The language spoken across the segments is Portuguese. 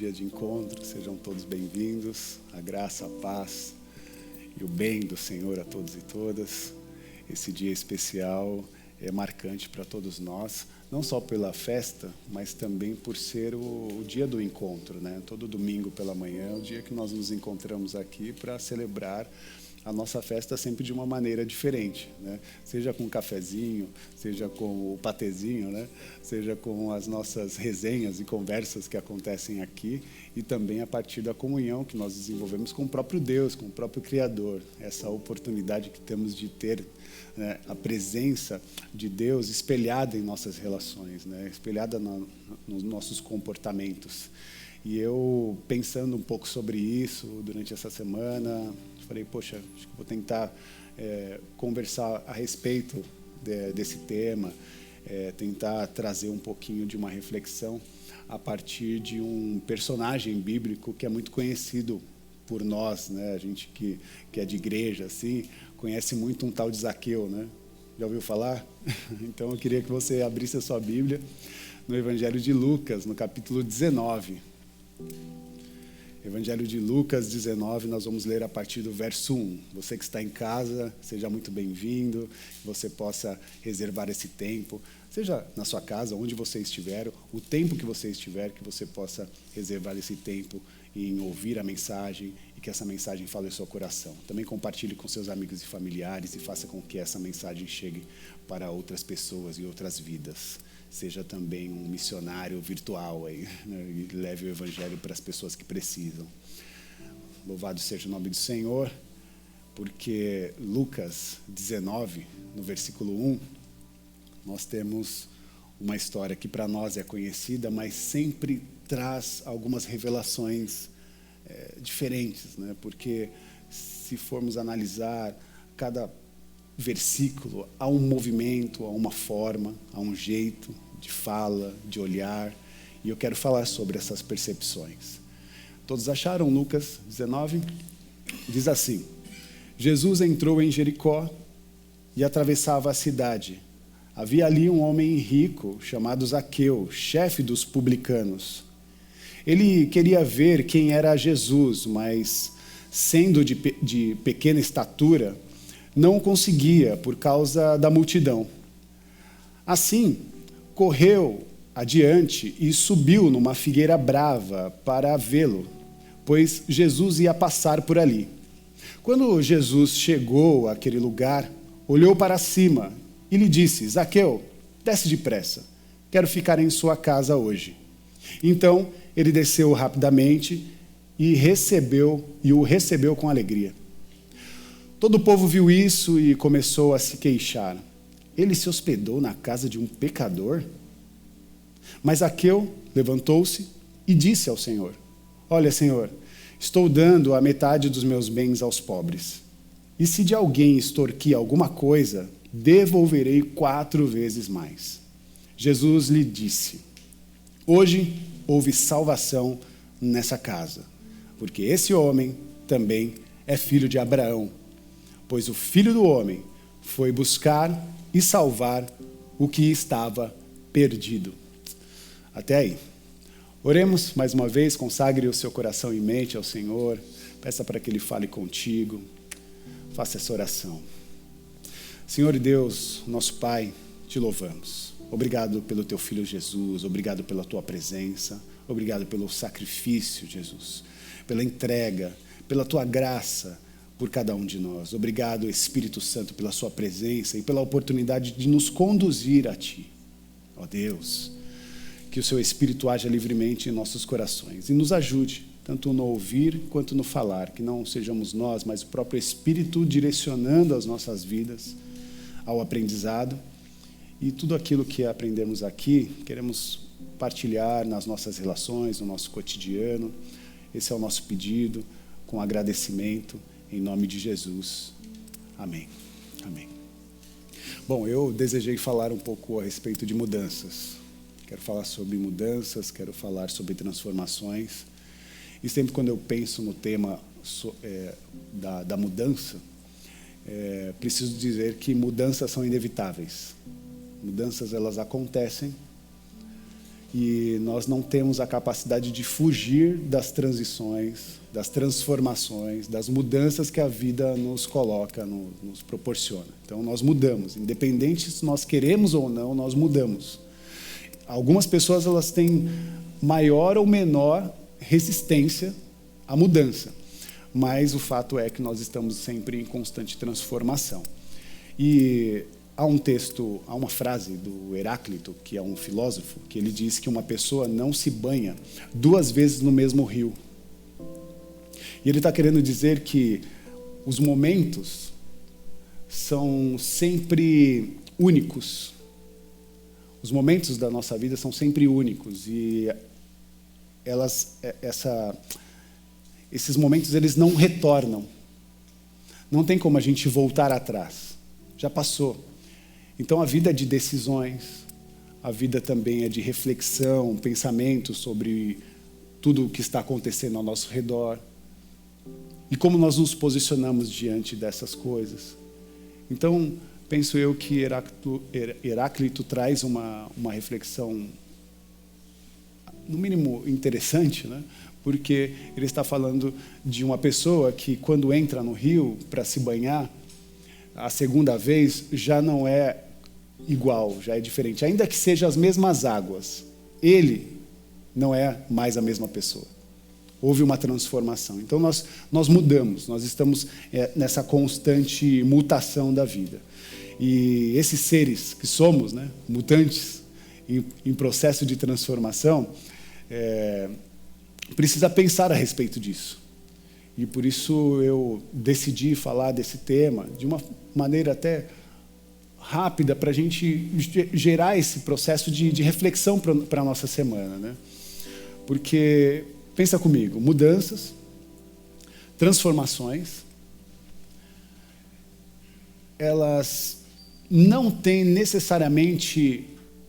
dia de encontro. Sejam todos bem-vindos. A graça, a paz e o bem do Senhor a todos e todas. Esse dia especial é marcante para todos nós, não só pela festa, mas também por ser o dia do encontro, né? Todo domingo pela manhã é o dia que nós nos encontramos aqui para celebrar a nossa festa sempre de uma maneira diferente, né? Seja com um cafezinho, seja com o patezinho, né? Seja com as nossas resenhas e conversas que acontecem aqui e também a partir da comunhão que nós desenvolvemos com o próprio Deus, com o próprio Criador. Essa oportunidade que temos de ter, né, a presença de Deus espelhada em nossas relações, né? Espelhada nos nossos comportamentos. E eu, pensando um pouco sobre isso durante essa semana, falei, poxa, acho que vou tentar conversar a respeito desse tema, tentar trazer um pouquinho de uma reflexão a partir de um personagem bíblico que é muito conhecido por nós, né? A gente que é de igreja, assim, conhece muito um tal de Zaqueu, né? Já ouviu falar? Então eu queria que você abrisse a sua Bíblia no Evangelho de Lucas, no capítulo 19. Evangelho de Lucas 19, nós vamos ler a partir do verso 1. Você que está em casa, seja muito bem-vindo, que você possa reservar esse tempo, seja na sua casa, onde você estiver, o tempo que você estiver, que você possa reservar esse tempo em ouvir a mensagem e que essa mensagem fale ao seu coração. Também compartilhe com seus amigos e familiares e faça com que essa mensagem chegue para outras pessoas e outras vidas. Seja também um missionário virtual aí, né, e leve o evangelho para as pessoas que precisam. Louvado seja o nome do Senhor, porque Lucas 19, no versículo 1, nós temos uma história que para nós é conhecida, mas sempre traz algumas revelações diferentes, né? Porque se formos analisar cada versículo, há um movimento, há uma forma, há um jeito de fala, de olhar, e eu quero falar sobre essas percepções. Todos acharam Lucas 19? Diz assim: Jesus entrou em Jericó e atravessava a cidade. Havia ali um homem rico chamado Zaqueu, chefe dos publicanos. Ele queria ver quem era Jesus, mas sendo de pequena estatura, não conseguia por causa da multidão. Assim, correu adiante e subiu numa figueira brava para vê-lo, pois Jesus ia passar por ali. Quando Jesus chegou àquele lugar, olhou para cima e lhe disse: Zaqueu, desce depressa, quero ficar em sua casa hoje. Então, ele desceu rapidamente e o recebeu com alegria. Todo o povo viu isso e começou a se queixar. Ele se hospedou na casa de um pecador? Mas Zaqueu levantou-se e disse ao Senhor: Olha, Senhor, estou dando a metade dos meus bens aos pobres. E se de alguém extorquir alguma coisa, devolverei 4 vezes mais. Jesus lhe disse: Hoje houve salvação nessa casa, porque esse homem também é filho de Abraão. Pois o Filho do Homem foi buscar e salvar o que estava perdido. Até aí. Oremos mais uma vez, consagre o seu coração e mente ao Senhor, peça para que Ele fale contigo, faça essa oração. Senhor Deus, nosso Pai, te louvamos. Obrigado pelo teu Filho Jesus, obrigado pela tua presença, obrigado pelo sacrifício, Jesus, pela entrega, pela tua graça, por cada um de nós. Obrigado, Espírito Santo, pela sua presença e pela oportunidade de nos conduzir a Ti. Ó Deus, que o seu Espírito haja livremente em nossos corações e nos ajude, tanto no ouvir quanto no falar, que não sejamos nós, mas o próprio Espírito direcionando as nossas vidas ao aprendizado. E tudo aquilo que aprendemos aqui, queremos partilhar nas nossas relações, no nosso cotidiano. Esse é o nosso pedido, com agradecimento, em nome de Jesus. Amém. Amém. Bom, eu desejei falar um pouco a respeito de mudanças. Quero falar sobre mudanças, quero falar sobre transformações. E sempre quando eu penso no tema da mudança, preciso dizer que mudanças são inevitáveis. Mudanças, elas acontecem e nós não temos a capacidade de fugir das transições, das transformações, das mudanças que a vida nos coloca, nos proporciona. Então, nós mudamos. Independente se nós queremos ou não, nós mudamos. Algumas pessoas elas têm maior ou menor resistência à mudança, mas o fato é que nós estamos sempre em constante transformação. E há uma frase do Heráclito, que é um filósofo, que ele diz que uma pessoa não se banha 2 vezes no mesmo rio. E ele está querendo dizer que os momentos são sempre únicos. Os momentos da nossa vida são sempre únicos e esses momentos eles não retornam. Não tem como a gente voltar atrás. Já passou. Então a vida é de decisões, a vida também é de reflexão, pensamento sobre tudo o que está acontecendo ao nosso redor. E como nós nos posicionamos diante dessas coisas. Então, penso eu que Heráclito traz uma reflexão, no mínimo, interessante, né? Porque ele está falando de uma pessoa que, quando entra no rio para se banhar, a segunda vez já não é igual, já é diferente. Ainda que sejam as mesmas águas, ele não é mais a mesma pessoa. Houve uma transformação. Então, nós mudamos, nós estamos nessa constante mutação da vida. E esses seres que somos, né, mutantes, em processo de transformação, precisa pensar a respeito disso. E por isso eu decidi falar desse tema de uma maneira até rápida, para a gente gerar esse processo de reflexão para a nossa semana, né? Porque, pensa comigo, mudanças, transformações, elas não têm necessariamente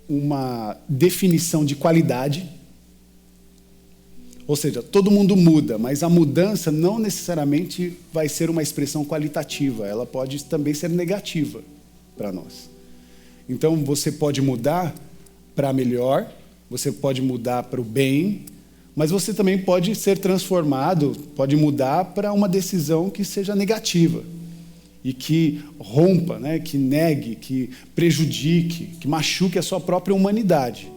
uma definição de qualidade. Ou seja, todo mundo muda, mas a mudança não necessariamente vai ser uma expressão qualitativa, ela pode também ser negativa para nós. Então, você pode mudar para melhor, você pode mudar para o bem, mas você também pode ser transformado, pode mudar para uma decisão que seja negativa e que rompa, né, que negue, que prejudique, que machuque a sua própria humanidade.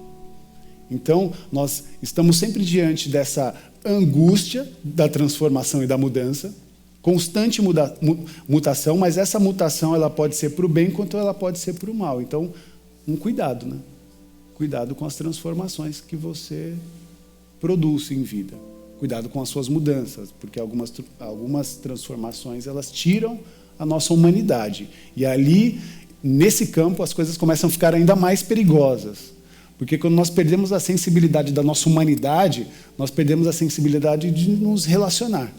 Então, nós estamos sempre diante dessa angústia da transformação e da mudança, constante mutação, mas essa mutação ela pode ser para o bem, quanto ela pode ser para o mal. Então, cuidado, né? Cuidado com as transformações que você produz em vida. Cuidado com as suas mudanças, porque algumas transformações elas tiram a nossa humanidade. E ali, nesse campo, as coisas começam a ficar ainda mais perigosas. Porque quando nós perdemos a sensibilidade da nossa humanidade, nós perdemos a sensibilidade de nos relacionar.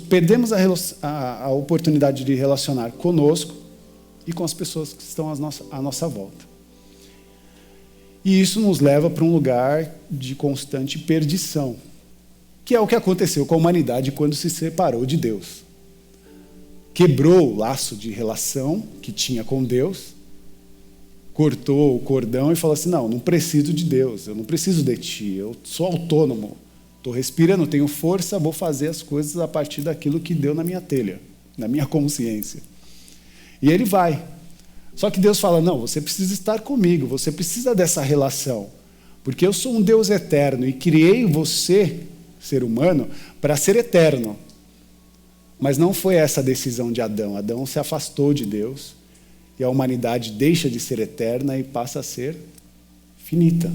Perdemos a oportunidade de relacionar conosco e com as pessoas que estão à nossa volta. E isso nos leva para um lugar de constante perdição, que é o que aconteceu com a humanidade quando se separou de Deus. Quebrou o laço de relação que tinha com Deus, cortou o cordão e falou assim, não preciso de Deus, eu não preciso de ti, eu sou autônomo, estou respirando, tenho força, vou fazer as coisas a partir daquilo que deu na minha telha, na minha consciência. E ele vai. Só que Deus fala, não, você precisa estar comigo, você precisa dessa relação, porque eu sou um Deus eterno e criei você, ser humano, para ser eterno. Mas não foi essa a decisão de Adão. Adão se afastou de Deus, e a humanidade deixa de ser eterna e passa a ser finita.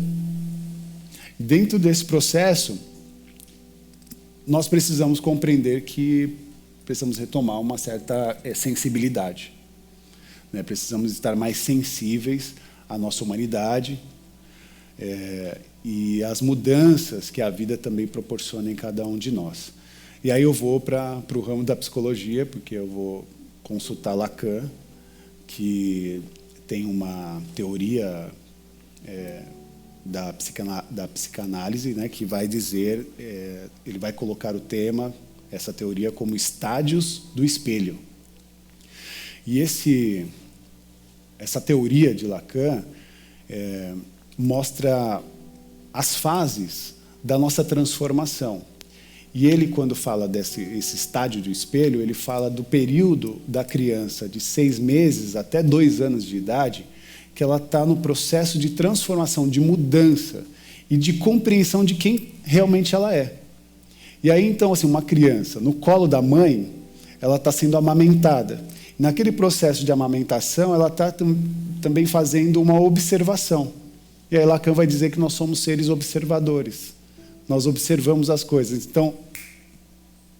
Dentro desse processo, nós precisamos compreender que precisamos retomar uma certa sensibilidade. Né? Precisamos estar mais sensíveis à nossa humanidade e às mudanças que a vida também proporciona em cada um de nós. E aí eu vou para o ramo da psicologia, porque eu vou consultar Lacan, que tem uma teoria da psicanálise, né, que vai dizer, ele vai colocar o tema, essa teoria, como estádios do espelho. E essa teoria de Lacan, mostra as fases da nossa transformação. E ele, quando fala esse estádio do espelho, ele fala do período da criança de 6 meses até 2 anos de idade, que ela está no processo de transformação, de mudança e de compreensão de quem realmente ela é. E aí, então, assim, uma criança no colo da mãe, ela está sendo amamentada. Naquele processo de amamentação, ela está também fazendo uma observação. E aí Lacan vai dizer que nós somos seres observadores. Nós observamos as coisas. Então,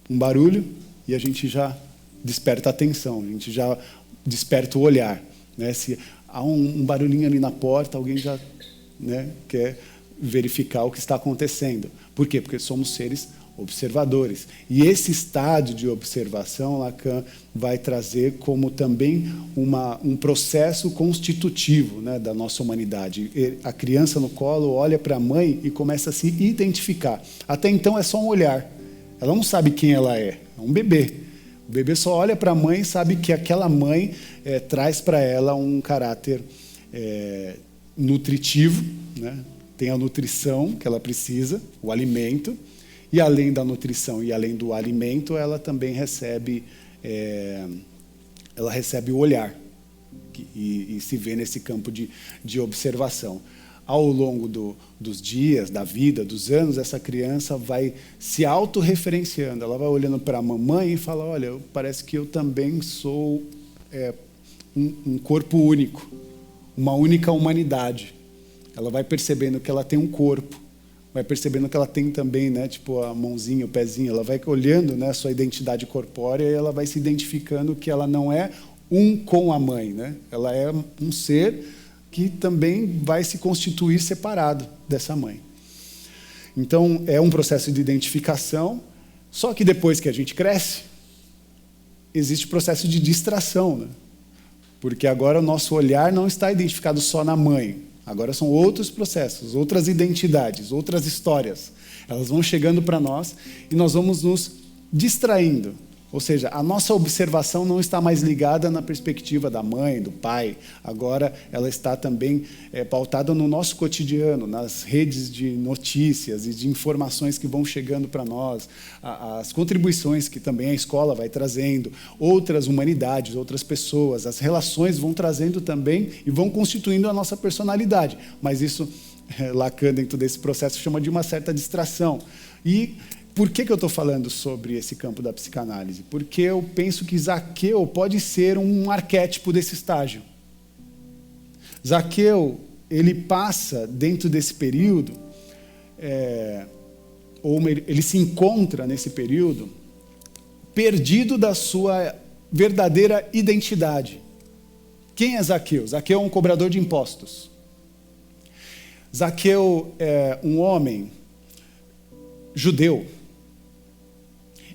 um barulho e a gente já desperta a atenção, a gente já desperta o olhar, né? Se há um barulhinho ali na porta, alguém já, né, quer verificar o que está acontecendo. Por quê? Porque somos seres observadores. E esse estádio de observação, Lacan vai trazer como também um processo constitutivo, né, da nossa humanidade. A criança no colo olha para a mãe e começa a se identificar. Até então é só um olhar. Ela não sabe quem ela é um bebê. O bebê só olha para a mãe e sabe que aquela mãe traz para ela um caráter nutritivo, né? Tem a nutrição que ela precisa, o alimento, e além da nutrição e além do alimento, ela também recebe, o olhar e se vê nesse campo de observação. Ao longo dos dias, da vida, dos anos, essa criança vai se autorreferenciando. Ela vai olhando para a mamãe e fala, olha, parece que eu também sou um corpo único, uma única humanidade. Ela vai percebendo que ela tem um corpo, vai percebendo que ela tem também, né, tipo a mãozinha, o pezinho. Ela vai olhando, né, a sua identidade corpórea e ela vai se identificando que ela não é um com a mãe, né? Ela é um ser que também vai se constituir separado dessa mãe. Então, é um processo de identificação, só que depois que a gente cresce, existe o processo de distração, né? Porque agora o nosso olhar não está identificado só na mãe, agora são outros processos, outras identidades, outras histórias. Elas vão chegando para nós e nós vamos nos distraindo. Ou seja, a nossa observação não está mais ligada na perspectiva da mãe, do pai. Agora ela está também pautada no nosso cotidiano, nas redes de notícias e de informações que vão chegando para nós, as contribuições que também a escola vai trazendo, outras humanidades, outras pessoas, as relações vão trazendo também e vão constituindo a nossa personalidade. Mas isso, Lacan, dentro desse processo, chama de uma certa distração. E por que eu estou falando sobre esse campo da psicanálise? Porque eu penso que Zaqueu pode ser um arquétipo desse estágio. Zaqueu, ele passa dentro desse período, ou ele se encontra nesse período, perdido da sua verdadeira identidade. Quem é Zaqueu? Zaqueu é um cobrador de impostos. Zaqueu é um homem judeu.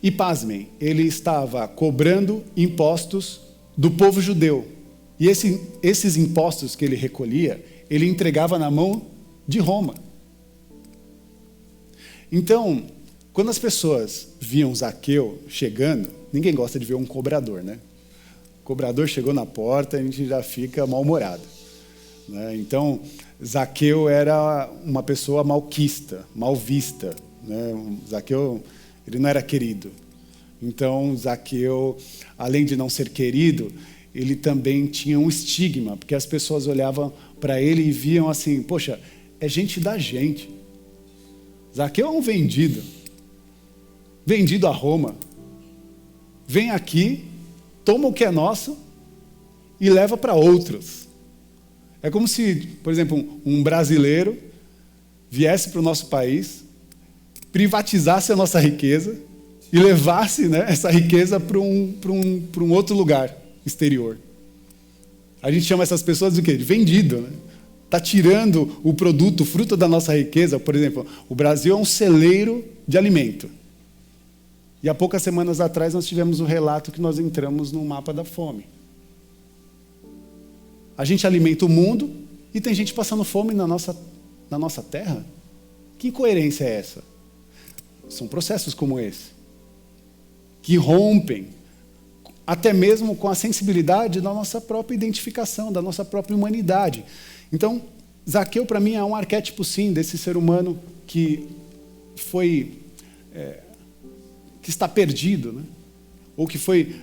E, pasmem, ele estava cobrando impostos do povo judeu. E esses impostos que ele recolhia, ele entregava na mão de Roma. Então, quando as pessoas viam Zaqueu chegando, ninguém gosta de ver um cobrador, né? O cobrador chegou na porta, a gente já fica mal-humorado, né? Então, Zaqueu era uma pessoa malquista, mal vista, né? Zaqueu, ele não era querido. Então, Zaqueu, além de não ser querido, ele também tinha um estigma, porque as pessoas olhavam para ele e viam assim, poxa, é gente da gente. Zaqueu é um vendido a Roma. Vem aqui, toma o que é nosso e leva para outros. É como se, por exemplo, um brasileiro viesse para o nosso país, privatizasse a nossa riqueza e levasse, né, essa riqueza para um outro lugar exterior. A gente chama essas pessoas de quê? De vendido, né? Está tirando o produto, o fruto da nossa riqueza. Por exemplo, o Brasil é um celeiro de alimento. E há poucas semanas atrás nós tivemos o relato que nós entramos no mapa da fome. A gente alimenta o mundo e tem gente passando fome na nossa terra? Que incoerência é essa? São processos como esse, que rompem até mesmo com a sensibilidade da nossa própria identificação, da nossa própria humanidade. Então, Zaqueu, para mim, é um arquétipo, sim, desse ser humano que que está perdido, né? Ou que foi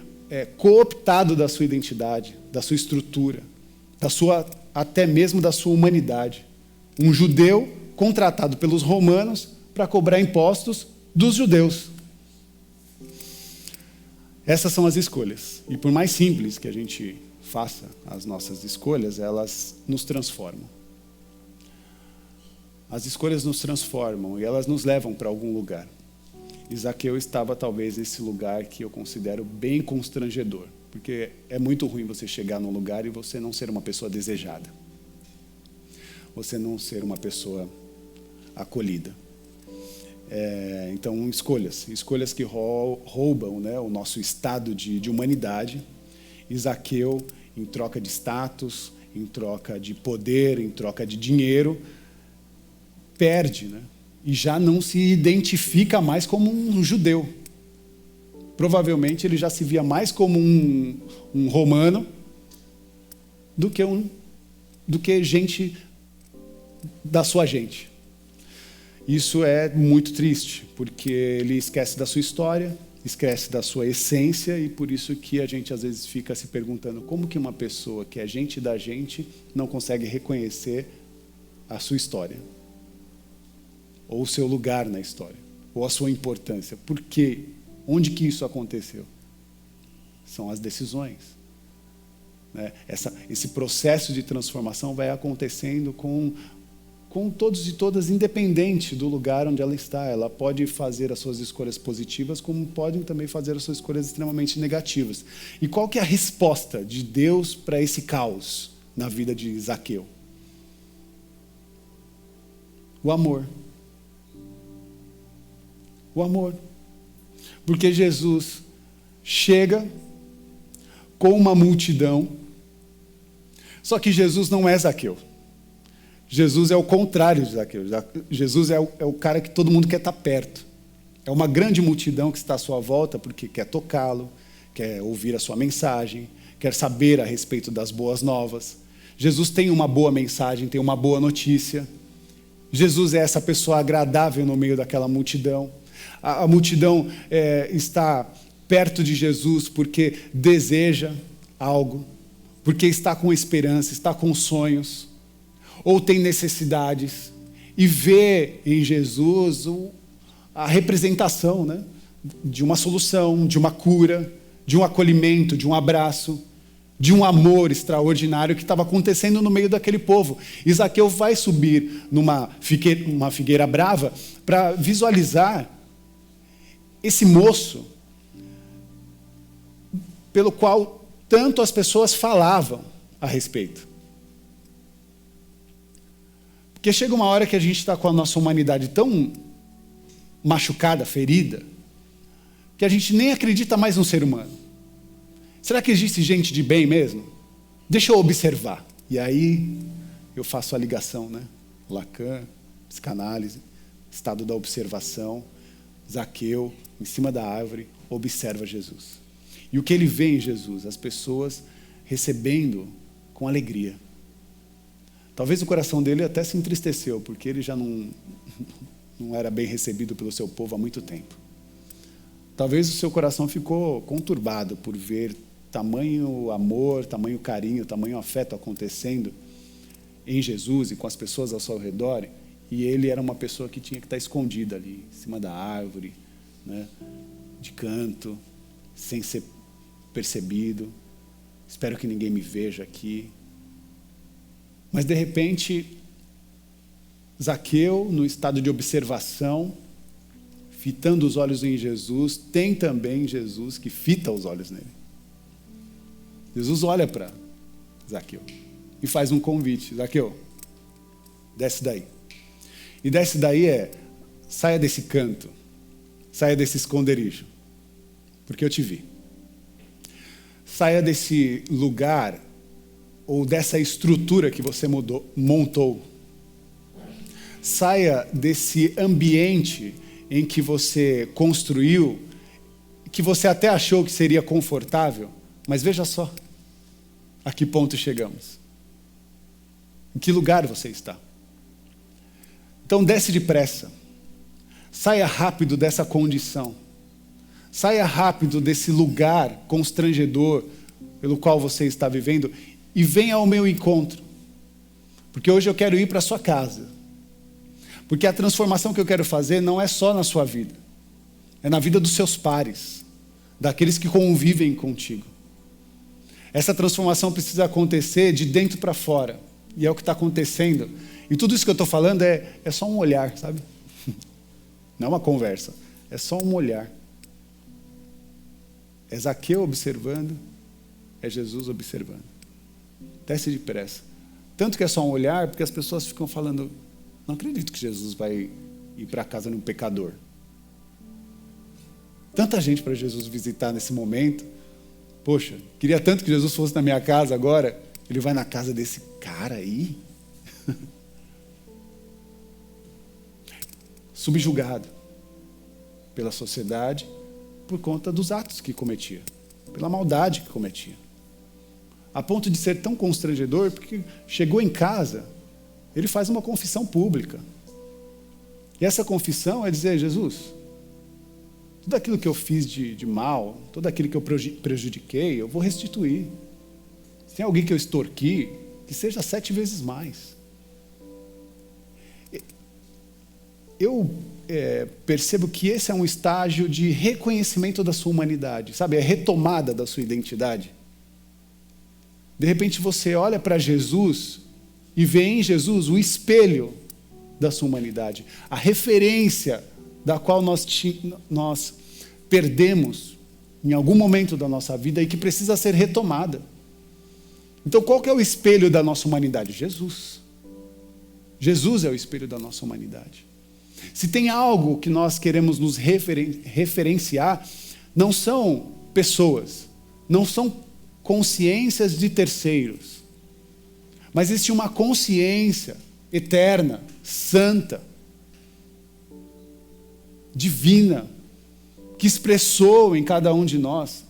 cooptado da sua identidade, da sua estrutura, até mesmo da sua humanidade. Um judeu contratado pelos romanos para cobrar impostos dos judeus. Essas são as escolhas. E por mais simples que a gente faça as nossas escolhas, elas nos transformam. As escolhas nos transformam e elas nos levam para algum lugar. E Zaqueu estava talvez nesse lugar que eu considero bem constrangedor, porque é muito ruim você chegar num lugar e você não ser uma pessoa desejada. Você não ser uma pessoa acolhida. Então, escolhas que roubam, né, o nosso estado de humanidade. E Zaqueu, em troca de status, em troca de poder, em troca de dinheiro, perde, né? E já não se identifica mais como um judeu. Provavelmente ele já se via mais como um romano do que gente da sua gente. Isso é muito triste, porque ele esquece da sua história, esquece da sua essência, e por isso que a gente às vezes fica se perguntando como que uma pessoa que é gente da gente não consegue reconhecer a sua história, ou o seu lugar na história, ou a sua importância. Por quê? Onde que isso aconteceu? São as decisões. Né? Esse processo de transformação vai acontecendo com todos e todas, independente do lugar onde ela está. Ela pode fazer as suas escolhas positivas, como podem também fazer as suas escolhas extremamente negativas. E qual que é a resposta de Deus para esse caos na vida de Zaqueu? O amor. O amor. Porque Jesus chega com uma multidão, só que Jesus não é Zaqueu. Jesus é o contrário de Zaqueu. Jesus é o cara que todo mundo quer estar perto. É uma grande multidão que está à sua volta porque quer tocá-lo, quer ouvir a sua mensagem, quer saber a respeito das boas novas. Jesus tem uma boa mensagem, tem uma boa notícia. Jesus é essa pessoa agradável no meio daquela multidão. A multidão está perto de Jesus porque deseja algo, porque está com esperança, está com sonhos, ou tem necessidades, e vê em Jesus a representação, né, de uma solução, de uma cura, de um acolhimento, de um abraço, de um amor extraordinário que estava acontecendo no meio daquele povo. E Zaqueu vai subir numa figueira brava para visualizar esse moço pelo qual tanto as pessoas falavam a respeito. Porque chega uma hora que a gente está com a nossa humanidade tão machucada, ferida, que a gente nem acredita mais no ser humano. Será que existe gente de bem mesmo? Deixa eu observar. E aí eu faço a ligação, né? Lacan, psicanálise, estado da observação. Zaqueu, em cima da árvore, observa Jesus. E o que ele vê em Jesus? As pessoas recebendo com alegria. Talvez o coração dele até se entristeceu, porque ele já não era bem recebido pelo seu povo há muito tempo. Talvez o seu coração ficou conturbado por ver tamanho amor, tamanho carinho, tamanho afeto acontecendo em Jesus e com as pessoas ao seu redor, e ele era uma pessoa que tinha que estar escondida ali, em cima da árvore, né, de canto, sem ser percebido. Espero que ninguém me veja aqui. Mas, de repente, Zaqueu, no estado de observação, fitando os olhos em Jesus, tem também Jesus que fita os olhos nele. Jesus olha para Zaqueu e faz um convite. Zaqueu, desce daí. E desce daí saia desse canto, saia desse esconderijo, porque eu te vi. Saia desse lugar ou dessa estrutura que você montou. Saia desse ambiente em que você construiu, que você até achou que seria confortável, mas veja só a que ponto chegamos. Em que lugar você está? Então desce depressa. Saia rápido dessa condição. Saia rápido desse lugar constrangedor pelo qual você está vivendo e venha ao meu encontro. Porque hoje eu quero ir para a sua casa. Porque a transformação que eu quero fazer não é só na sua vida. É na vida dos seus pares, daqueles que convivem contigo. Essa transformação precisa acontecer de dentro para fora. E é o que está acontecendo. E tudo isso que eu estou falando é só um olhar, sabe? Não é uma conversa. É só um olhar. É Zaqueu observando, é Jesus observando. Desce depressa. Tanto que é só um olhar, porque as pessoas ficam falando, não acredito que Jesus vai ir para a casa de um pecador. Tanta gente para Jesus visitar nesse momento. Poxa, queria tanto que Jesus fosse na minha casa agora. Ele vai na casa desse cara aí? Subjugado pela sociedade por conta dos atos que cometia, pela maldade que cometia. A ponto de ser tão constrangedor, porque chegou em casa, ele faz uma confissão pública. E essa confissão é dizer, Jesus, tudo aquilo que eu fiz de mal, tudo aquilo que eu prejudiquei, eu vou restituir. Se tem alguém que eu extorqui, que seja 7 vezes mais. Eu percebo que esse é um estágio de reconhecimento da sua humanidade, sabe? É retomada da sua identidade. De repente você olha para Jesus e vê em Jesus o espelho da sua humanidade, a referência da qual nós perdemos em algum momento da nossa vida e que precisa ser retomada. Então qual que é o espelho da nossa humanidade? Jesus. Jesus é o espelho da nossa humanidade. Se tem algo que nós queremos nos referenciar, não são pessoas, não são consciências de terceiros, mas existe uma consciência eterna, santa, divina, que expressou em cada um de nós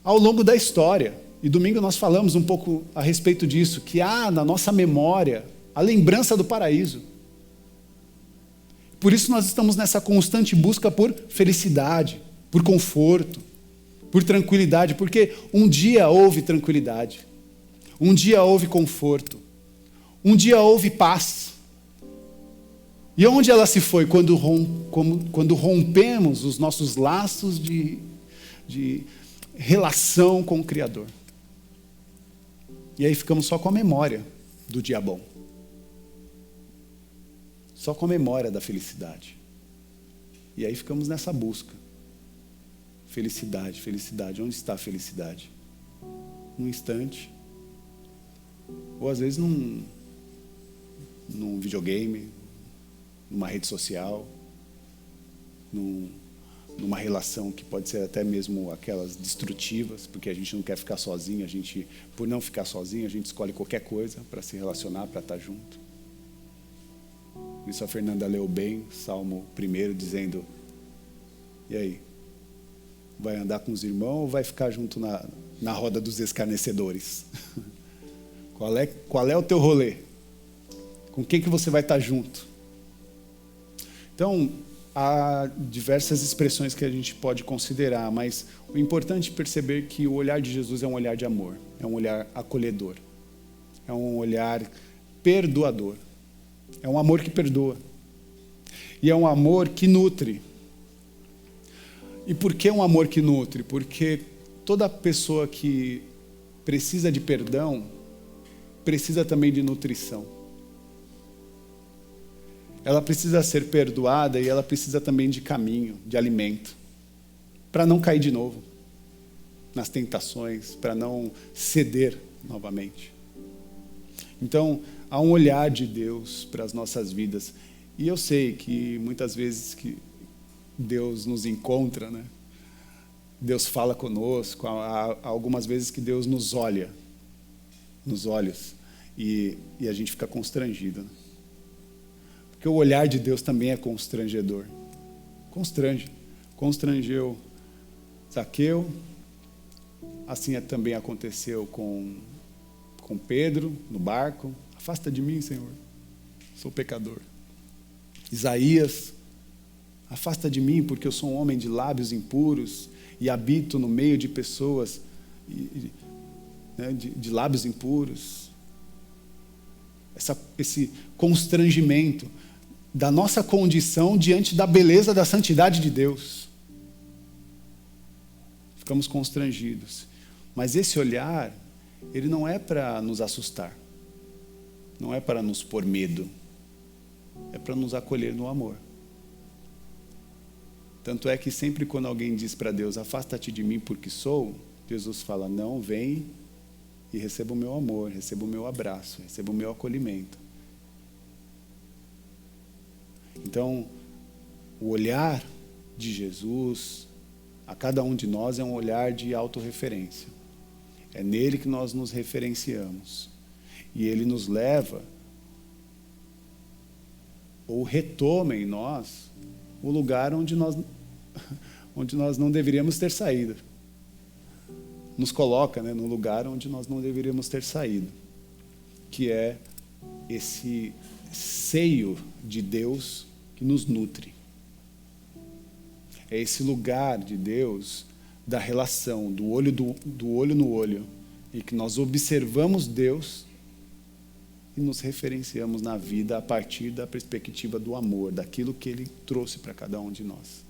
ao longo da história. E domingo nós falamos um pouco a respeito disso, que há na nossa memória a lembrança do paraíso. Por isso nós estamos nessa constante busca por felicidade, por conforto, por tranquilidade, porque um dia houve tranquilidade, um dia houve conforto, um dia houve paz. E onde ela se foi? Quando rompemos os nossos laços de relação com o Criador. E aí ficamos só com a memória do dia bom. Só com a memória da felicidade. E aí ficamos nessa busca. Felicidade, felicidade. Onde está a felicidade? Num instante. Ou às vezes num videogame, numa rede social, numa relação que pode ser até mesmo aquelas destrutivas, porque a gente não quer ficar sozinho, por não ficar sozinho, a gente escolhe qualquer coisa para se relacionar, para estar junto. Isso a Fernanda leu bem, Salmo 1, dizendo, e aí? Vai andar com os irmãos ou vai ficar junto na roda dos escarnecedores? Qual é o teu rolê? Com quem que você vai estar junto? Então, há diversas expressões que a gente pode considerar, mas o importante é perceber que o olhar de Jesus é um olhar de amor, é um olhar acolhedor, é um olhar perdoador, é um amor que perdoa, e é um amor que nutre. E por que um amor que nutre? Porque toda pessoa que precisa de perdão, precisa também de nutrição. Ela precisa ser perdoada e ela precisa também de caminho, de alimento, para não cair de novo nas tentações, para não ceder novamente. Então, há um olhar de Deus para as nossas vidas. E eu sei que muitas vezes que Deus nos encontra, né? Deus fala conosco, há algumas vezes que Deus nos olha nos olhos e a gente fica constrangido, né? Porque o olhar de Deus também é constrangedor. Constrangeu Zaqueu, assim também aconteceu com com Pedro no barco: afasta de mim, Senhor, sou pecador. Isaías: afasta de mim, porque eu sou um homem de lábios impuros e habito no meio de pessoas de lábios impuros. Esse constrangimento da nossa condição diante da beleza da santidade de Deus. Ficamos constrangidos. Mas esse olhar, ele não é para nos assustar, não é para nos pôr medo, é para nos acolher no amor. Tanto é que sempre quando alguém diz para Deus: afasta-te de mim porque sou, Jesus fala: não, vem e receba o meu amor, receba o meu abraço, receba o meu acolhimento. Então, o olhar de Jesus a cada um de nós é um olhar de autorreferência. É nele que nós nos referenciamos. E ele nos leva, ou retoma em nós, o lugar onde nós não deveríamos ter saído. Nos coloca, no lugar onde nós não deveríamos ter saído, que é esse seio de Deus que nos nutre. É esse lugar de Deus da relação, do olho no olho, e que nós observamos Deus e nos referenciamos na vida a partir da perspectiva do amor, daquilo que Ele trouxe para cada um de nós.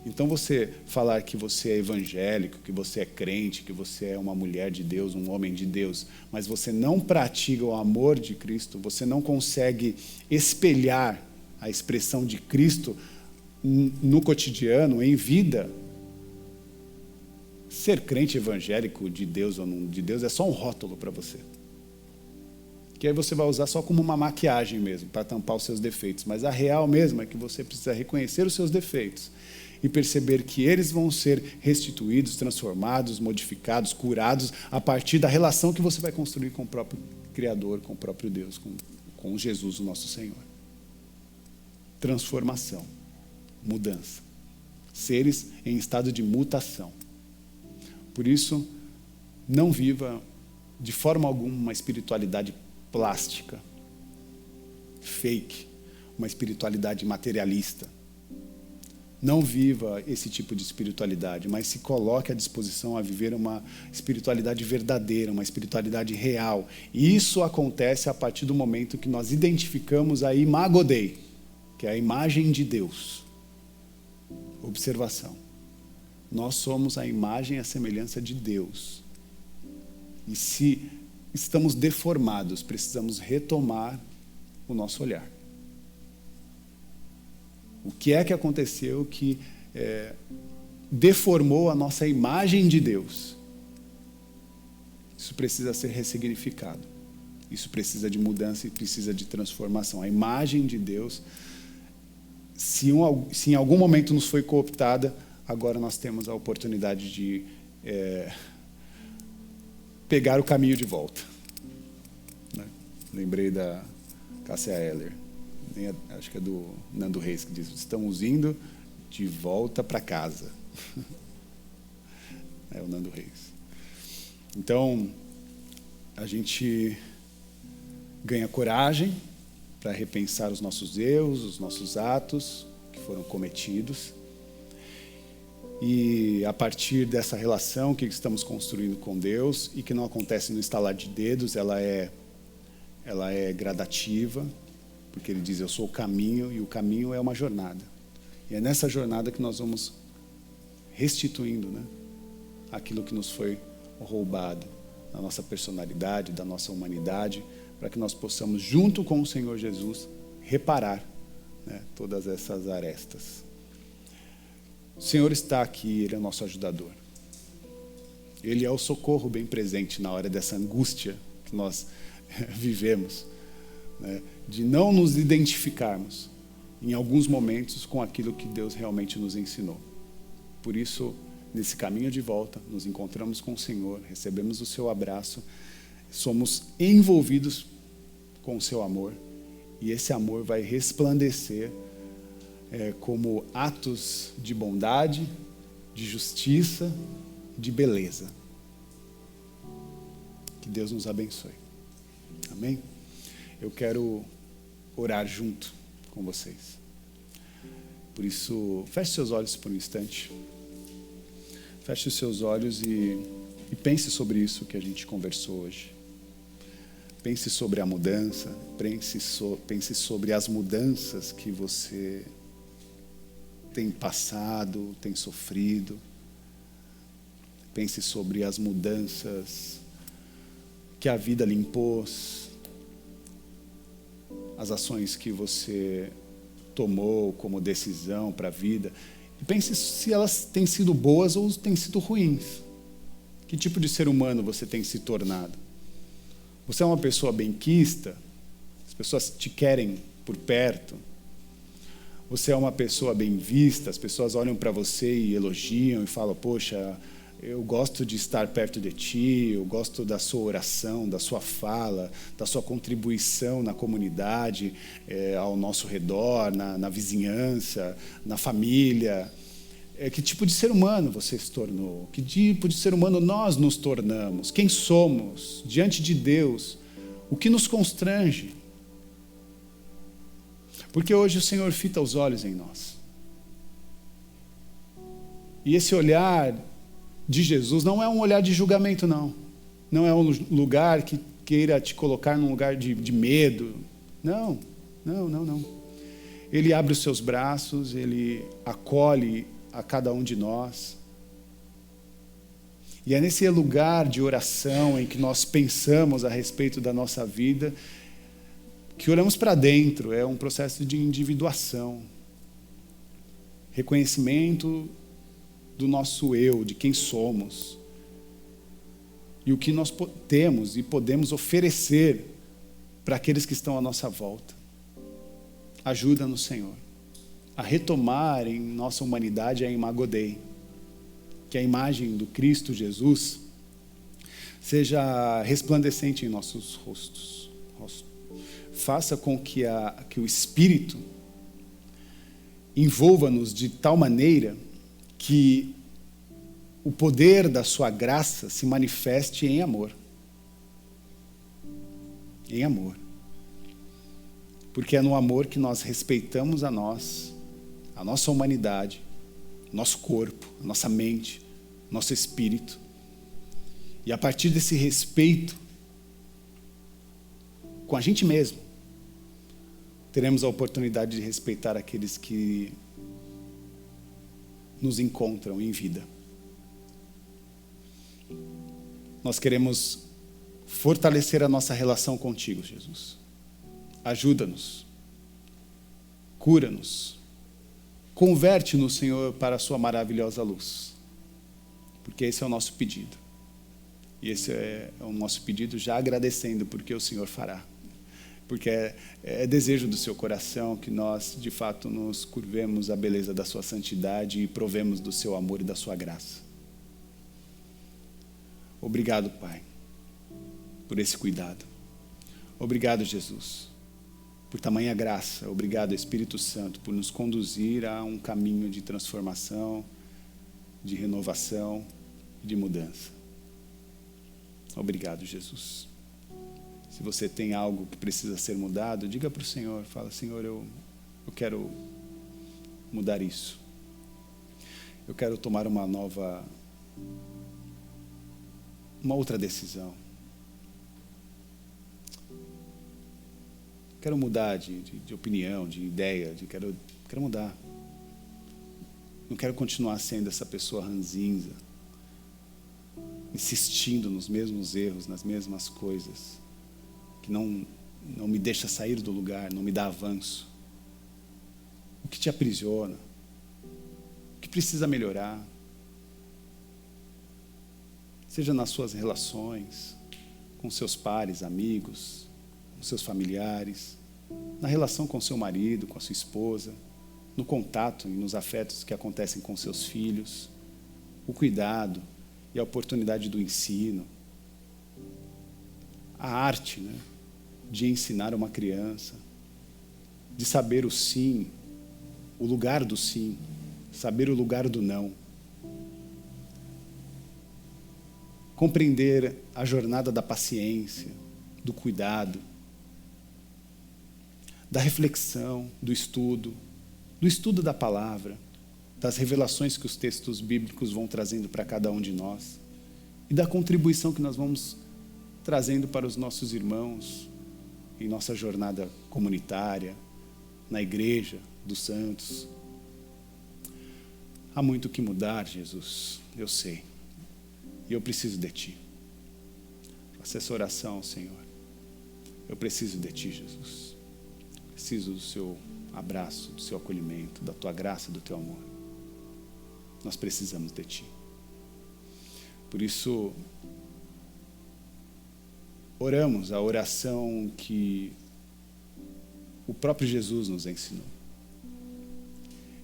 Então, você falar que você é evangélico, que você é crente, que você é uma mulher de Deus, um homem de Deus, mas você não pratica o amor de Cristo, você não consegue espelhar a expressão de Cristo no cotidiano, em vida, ser crente evangélico de Deus ou não de Deus é só um rótulo para você. Que aí você vai usar só como uma maquiagem mesmo, para tampar os seus defeitos. Mas a real mesmo é que você precisa reconhecer os seus defeitos e perceber que eles vão ser restituídos, transformados, modificados, curados, a partir da relação que você vai construir com o próprio Criador, com o próprio Deus, com Jesus, o nosso Senhor. Transformação, mudança. Seres em estado de mutação. Por isso, não viva de forma alguma uma espiritualidade plástica, fake, uma espiritualidade materialista. Não viva esse tipo de espiritualidade, mas se coloque à disposição a viver uma espiritualidade verdadeira, uma espiritualidade real. E isso acontece a partir do momento que nós identificamos a Imago Dei, que é a imagem de Deus. Observação. Nós somos a imagem e a semelhança de Deus. E se estamos deformados, precisamos retomar o nosso olhar. O que é que aconteceu que deformou a nossa imagem de Deus? Isso precisa ser ressignificado. Isso precisa de mudança e precisa de transformação. A imagem de Deus, se em algum momento nos foi cooptada, agora nós temos a oportunidade de pegar o caminho de volta. Né? Lembrei da Cássia Eller. Acho que é do Nando Reis, que diz: estamos indo de volta para casa. É o Nando Reis. Então, a gente ganha coragem para repensar os nossos erros, os nossos atos que foram cometidos. E a partir dessa relação que estamos construindo com Deus, e que não acontece no estalar de dedos, ela é gradativa, porque Ele diz: eu sou o caminho, e o caminho é uma jornada. E é nessa jornada que nós vamos restituindo, aquilo que nos foi roubado, da nossa personalidade, da nossa humanidade, para que nós possamos, junto com o Senhor Jesus, reparar todas essas arestas. O Senhor está aqui, Ele é o nosso ajudador. Ele é o socorro bem presente na hora dessa angústia que nós vivemos, de não nos identificarmos, em alguns momentos, com aquilo que Deus realmente nos ensinou. Por isso, nesse caminho de volta, nos encontramos com o Senhor, recebemos o seu abraço, somos envolvidos com o seu amor, e esse amor vai resplandecer como atos de bondade, de justiça, de beleza. Que Deus nos abençoe. Amém? Eu quero orar junto com vocês. Por isso, feche seus olhos por um instante. Feche os seus olhos e pense sobre isso que a gente conversou hoje. Pense sobre a mudança, pense sobre as mudanças que você tem passado, tem sofrido. Pense sobre as mudanças que a vida lhe impôs, as ações que você tomou como decisão para a vida. E pense se elas têm sido boas ou têm sido ruins. Que tipo de ser humano você tem se tornado? Você é uma pessoa benquista? As pessoas te querem por perto? Você é uma pessoa bem vista? As pessoas olham para você e elogiam e falam, poxa, eu gosto de estar perto de ti, eu gosto da sua oração, da sua fala, da sua contribuição na comunidade, ao nosso redor, na vizinhança, na família. Que tipo de ser humano você se tornou? Que tipo de ser humano nós nos tornamos? Quem somos diante de Deus? O que nos constrange? Porque hoje o Senhor fita os olhos em nós. E esse olhar de Jesus não é um olhar de julgamento, não. Não é um lugar que queira te colocar num lugar de medo. Não. Ele abre os seus braços, ele acolhe a cada um de nós. E é nesse lugar de oração em que nós pensamos a respeito da nossa vida, que olhamos para dentro, é um processo de individuação. Reconhecimento do nosso eu, de quem somos. E o que nós temos e podemos oferecer para aqueles que estão à nossa volta. Ajuda-nos, Senhor, a retomar em nossa humanidade a Imago Dei, que a imagem do Cristo Jesus seja resplandecente em nossos rostos. Faça com que o Espírito envolva-nos de tal maneira que o poder da sua graça se manifeste em amor. Em amor. Porque é no amor que nós respeitamos a nossa humanidade, nosso corpo, a nossa mente, nosso espírito. E a partir desse respeito com a gente mesmo, teremos a oportunidade de respeitar aqueles que nos encontram em vida. Nós queremos fortalecer a nossa relação contigo, Jesus. Ajuda-nos, cura-nos, converte-nos, Senhor, para a sua maravilhosa luz, porque esse é o nosso pedido. E esse é o nosso pedido já agradecendo porque o Senhor fará. Porque é desejo do seu coração que nós, de fato, nos curvemos à beleza da sua santidade e provemos do seu amor e da sua graça. Obrigado, Pai, por esse cuidado. Obrigado, Jesus, por tamanha graça. Obrigado, Espírito Santo, por nos conduzir a um caminho de transformação, de renovação e de mudança. Obrigado, Jesus. Se você tem algo que precisa ser mudado, diga para o Senhor, fala, Senhor, eu quero mudar isso. Eu quero tomar uma outra decisão. Quero mudar de opinião, de ideia, quero mudar. Não quero continuar sendo essa pessoa ranzinza, insistindo nos mesmos erros, nas mesmas coisas, que não me deixa sair do lugar, não me dá avanço. O que te aprisiona? O que precisa melhorar? Seja nas suas relações, com seus pares, amigos, com seus familiares, na relação com seu marido, com a sua esposa, no contato e nos afetos que acontecem com seus filhos, o cuidado e a oportunidade do ensino, a arte, né, de ensinar uma criança, de saber o sim, o lugar do sim, saber o lugar do não. compreender a jornada da paciência, do cuidado, da reflexão, do estudo da palavra, das revelações que os textos bíblicos vão trazendo para cada um de nós e da contribuição que nós vamos trazendo para os nossos irmãos em nossa jornada comunitária, na igreja dos santos. Há muito que mudar, Jesus, eu sei. E eu preciso de Ti. Faça essa oração, Senhor. Eu preciso de Ti, Jesus. Preciso do Seu abraço, do Seu acolhimento, da Tua graça, do Teu amor. Nós precisamos de Ti. Por isso, oramos a oração que o próprio Jesus nos ensinou.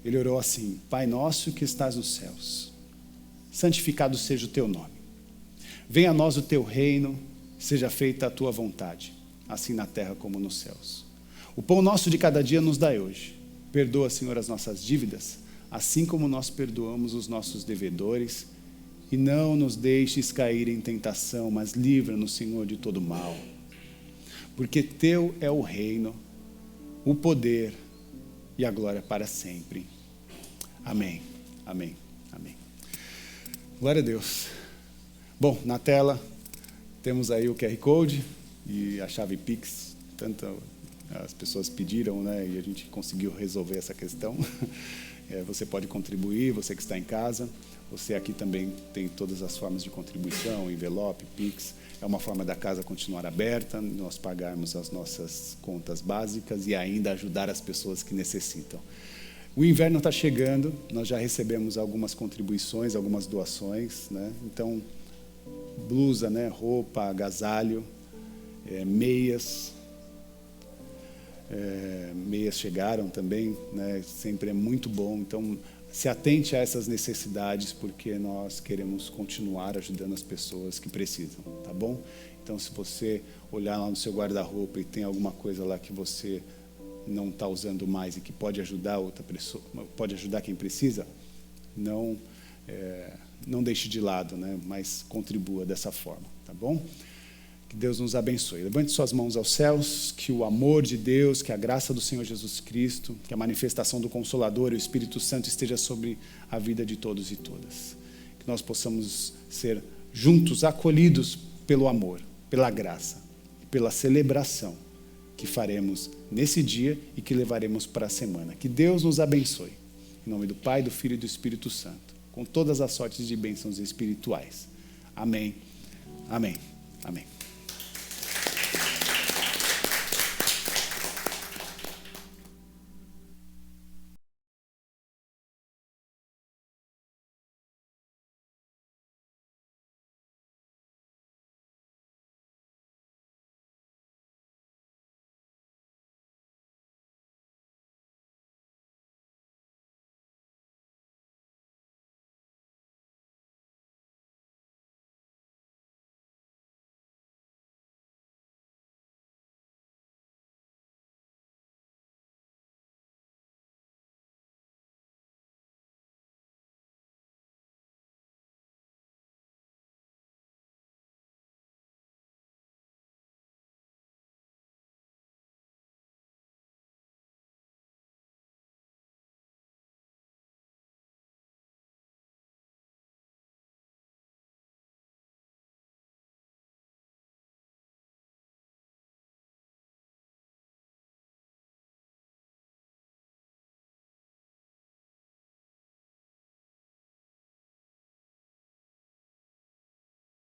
Ele orou assim: Pai nosso que estás nos céus, santificado seja o Teu nome. Venha a nós o Teu reino, seja feita a Tua vontade, assim na terra como nos céus. O pão nosso de cada dia nos dai hoje. Perdoa, Senhor, as nossas dívidas, assim como nós perdoamos os nossos devedores. E não nos deixes cair em tentação, mas livra-nos, Senhor, de todo mal. Porque Teu é o reino, o poder e a glória para sempre. Amém, amém, amém. Glória a Deus. Bom, na tela temos aí o QR Code e a chave Pix. Tanto as pessoas pediram, né, e a gente conseguiu resolver essa questão. Você pode contribuir, você que está em casa. Você aqui também tem todas as formas de contribuição, envelope, Pix. É uma forma da casa continuar aberta, nós pagarmos as nossas contas básicas e ainda ajudar as pessoas que necessitam. O inverno está chegando, nós já recebemos algumas contribuições, algumas doações, né? Então, blusa, né? Roupa, agasalho, meias. Meias chegaram também, né? Sempre é muito bom. Então, se atente a essas necessidades, porque nós queremos continuar ajudando as pessoas que precisam, tá bom? Então, se você olhar lá no seu guarda-roupa e tem alguma coisa lá que você não está usando mais e que pode ajudar outra pessoa, pode ajudar quem precisa, não deixe de lado, né? Mas contribua dessa forma, tá bom? Que Deus nos abençoe. Levante suas mãos aos céus, que o amor de Deus, que a graça do Senhor Jesus Cristo, que a manifestação do Consolador e o Espírito Santo esteja sobre a vida de todos e todas. Que nós possamos ser juntos acolhidos pelo amor, pela graça, pela celebração que faremos nesse dia e que levaremos para a semana. Que Deus nos abençoe. Em nome do Pai, do Filho e do Espírito Santo, com todas as sortes de bênçãos espirituais. Amém. Amém. Amém.